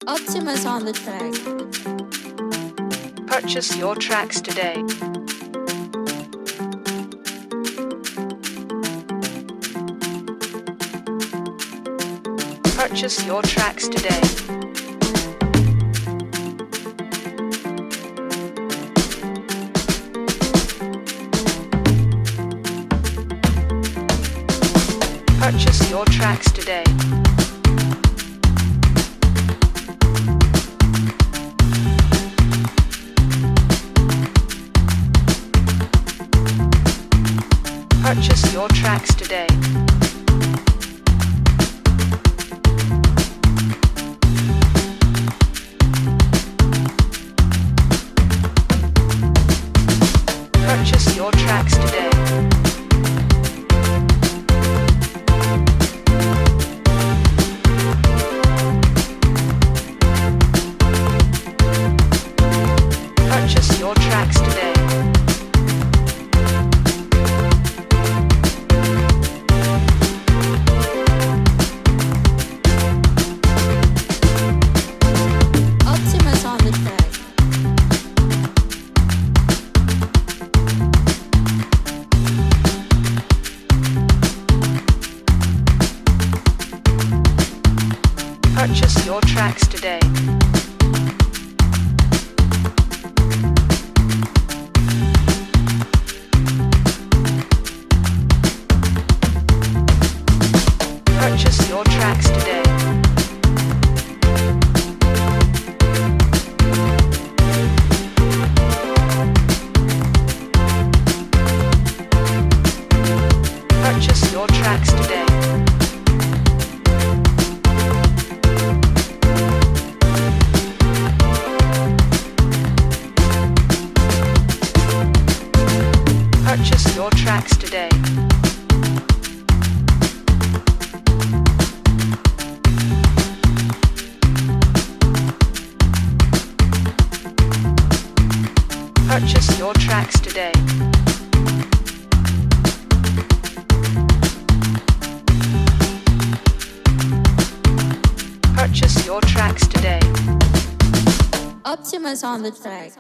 Optimus on the track. Purchase your tracks today. Purchase your tracks today. Purchase your tracks today. Purchase your tracks today. Purchase your tracks today. Purchase your tracks today. Optimus on the track. Purchase your tracks today. Purchase your tracks today. Purchase your tracks today. Purchase your tracks today. Purchase your tracks today. Purchase your tracks today. Optimus on the track.